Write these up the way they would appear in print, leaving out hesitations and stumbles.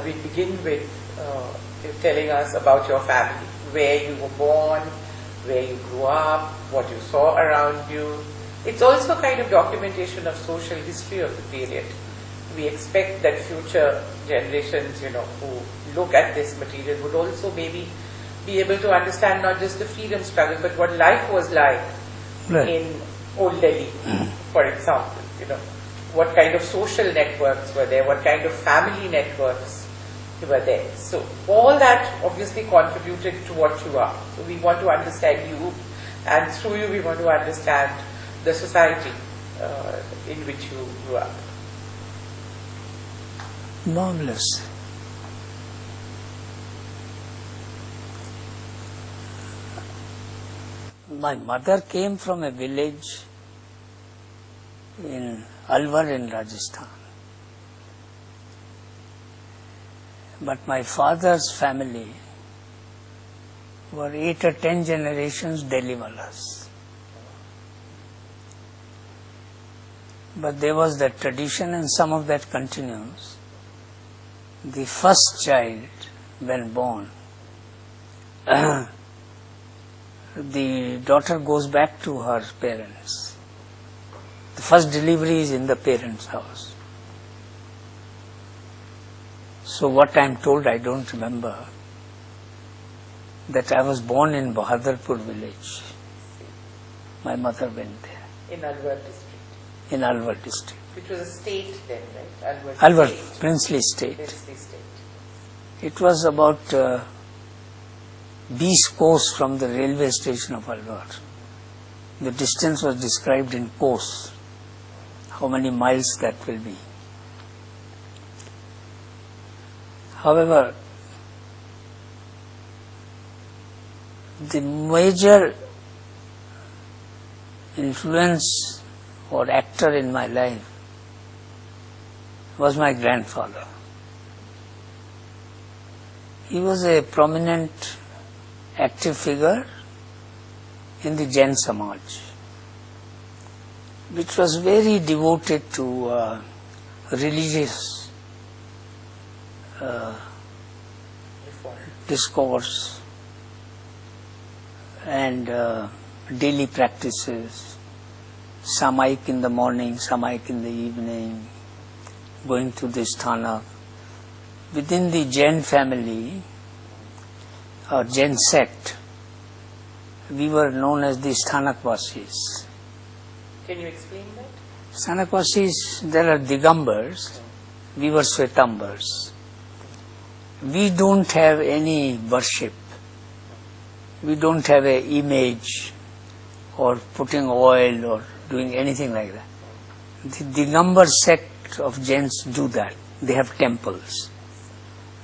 we begin with telling us about your family, where you were born, where you grew up, what you saw around you. It's also a kind of documentation of social history of the period. We expect that future generations, who look at this material would also maybe be able to understand not just the freedom struggle, but what life was like in Old Delhi, for example. What kind of social networks were there, what kind of family networks were there. So all that obviously contributed to what you are. So we want to understand you, and through you we want to understand the society in which you grew up. Marvelous. My mother came from a village in Alwar in Rajasthan. But my father's family were 8 or 10 generations Delhiwalas. But there was that tradition, and some of that continues. The first child, when born, the daughter goes back to her parents. The first delivery is in the parents' house. So what I am told, I don't remember, that I was born in Bahadurpur village. My mother went there. In Alwar district. In Alwar district. Which was a state then, right? Alwar, princely state. Princely state. It was about 20 kos from the railway station of Alwar. The distance was described in kos, how many miles that will be. However, the major influence or actor in my life was my grandfather. He was a prominent, active figure in the Jain Samaj, which was very devoted to religious discourse and daily practices, Samaik in the morning, Samaik in the evening, going to the Sthanak. Within the Jain family, or Jain sect, we were known as the Sthanakvasis. Can you explain that? Sthanakvasis, there are Digambars, we were Svetambars. We don't have any worship. We don't have an image or putting oil or doing anything like that. The Digambar sect of Jains do that. They have temples.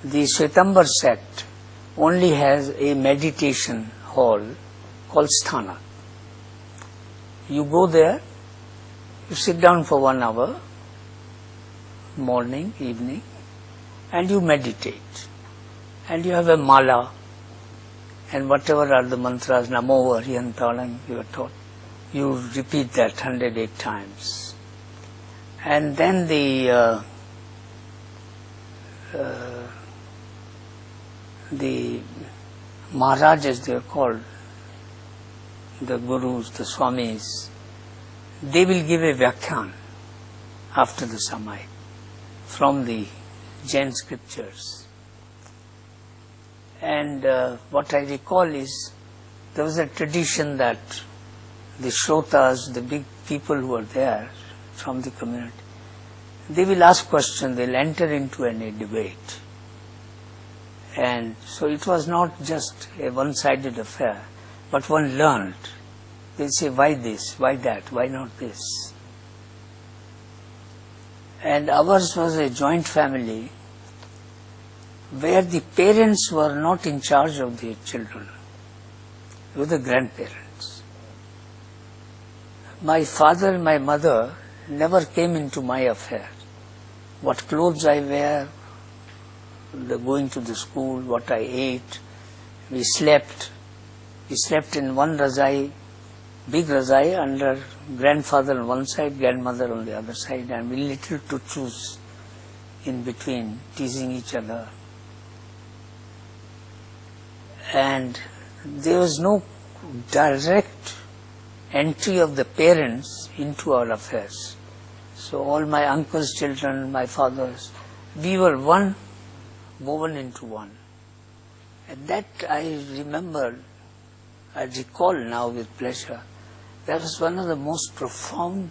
The Svetambar sect only has a meditation hall called Sthana. You go there, you sit down for 1 hour, morning, evening, and you meditate. And you have a mala, and whatever are the mantras, Namo, Arihantalam, you are taught. You repeat that 108 times. And then the Maharajas, they are called, the Gurus, the Swamis, they will give a Vyakhyan after the Samai from the Jain scriptures. And what I recall is, there was a tradition that the Shrotas, the big people who are there from the community, they will ask questions, they will enter into a debate. And so it was not just a one-sided affair, but one learned. They say, why this, why that, why not this? And ours was a joint family where the parents were not in charge of their children. They were the grandparents. My father and my mother never came into my affair. What clothes I wear, going to the school, what I ate, we slept. We slept in one razai, big razai, under grandfather on one side, grandmother on the other side, and we little to choose in between, teasing each other. And there was no direct entry of the parents into our affairs. So all my uncle's children, my father's, we were one, woven into one. And that I remember, I recall now with pleasure, that was one of the most profound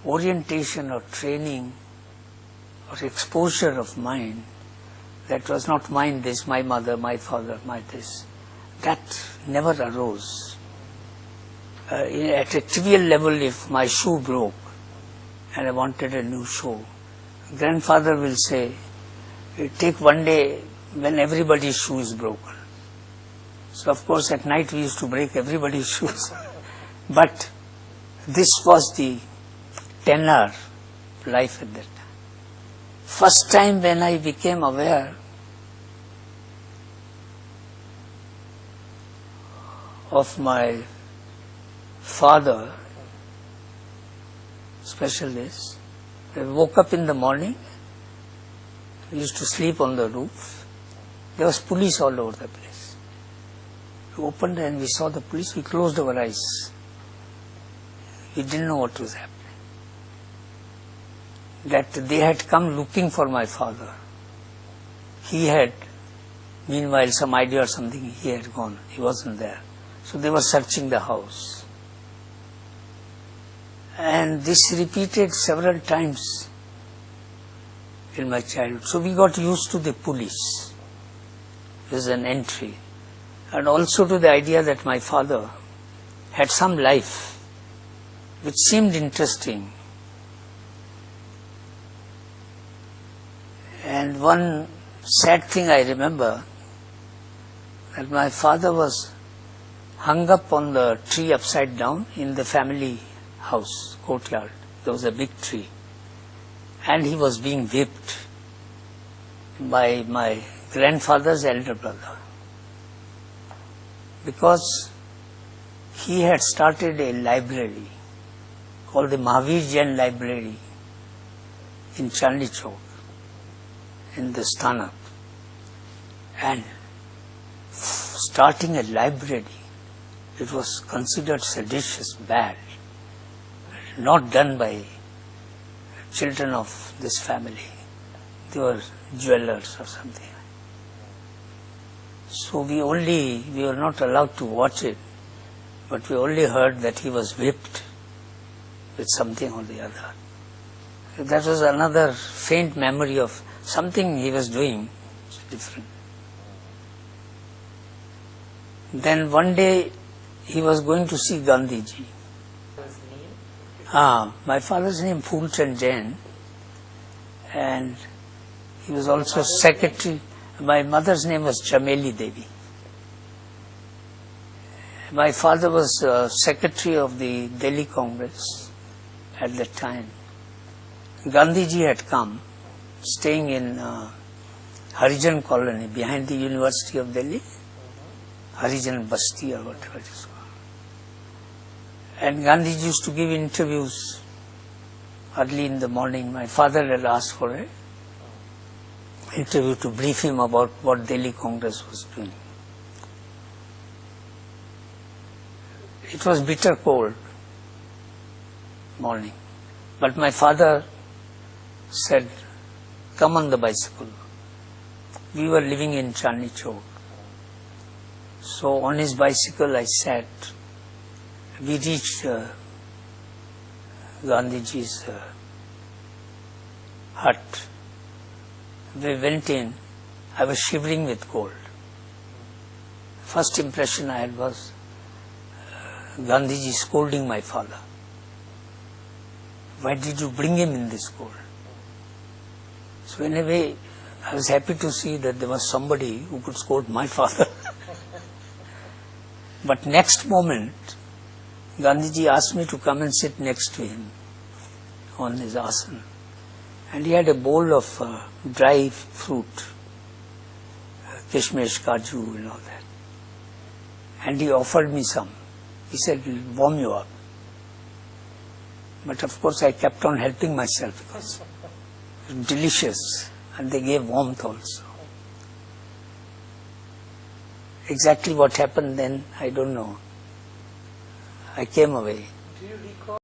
orientation or training or exposure of mine. That was not mine this, my mother, my father, my this. That never arose. At a trivial level, if my shoe broke and I wanted a new shoe, grandfather will say, take one day when everybody's shoe is broken. So of course at night we used to break everybody's shoes. But this was the tenor of life at that time. First time when I became aware of my father, special days, I woke up in the morning, we used to sleep on the roof. There was police all over the place. We opened and we saw the police, we closed our eyes. We didn't know what was happening. That they had come looking for my father. He had, meanwhile, some idea or something, he had gone. He wasn't there. So they were searching the house. And this repeated several times in my childhood. So we got used to the police. There's an entry. And also to the idea that my father had some life which seemed interesting. And one sad thing I remember, that my father was hung up on the tree upside down in the family house, courtyard. There was a big tree. And he was being whipped by my grandfather's elder brother. Because he had started a library called the Mahavir Jain Library in Chandni Chowk, in the Sthanak. And starting a library, it was considered seditious, bad, not done by children of this family. They were jewelers or something. So we were not allowed to watch it, but we only heard that he was whipped with something or the other. That was another faint memory of something he was doing different. Then one day he was going to see Gandhiji. His name? My father's name Phoolchand Jain, and he was also secretary. My mother's name was Chameli Devi. My father was secretary of the Delhi Congress at that time. Gandhiji had come, staying in Harijan colony behind the University of Delhi, Harijan Basti or whatever it is called. And Gandhiji used to give interviews early in the morning. My father had asked for an interview to brief him about what Delhi Congress was doing. It was bitter cold morning, but my father said, come on the bicycle. We were living in Chandni Chowk. So on his bicycle I sat. We reached Gandhiji's hut. We went in. I was shivering with cold. First impression I had was Gandhiji scolding my father. Why did you bring him in this cold? So in a way, I was happy to see that there was somebody who could scold my father. But next moment, Gandhiji asked me to come and sit next to him on his asana. And he had a bowl of dry fruit, kishmish, kaju and all that. And he offered me some. He said, it will warm you up. But of course I kept on helping myself because delicious, and they gave warmth also. Exactly what happened then, I don't know. I came away. Do you recall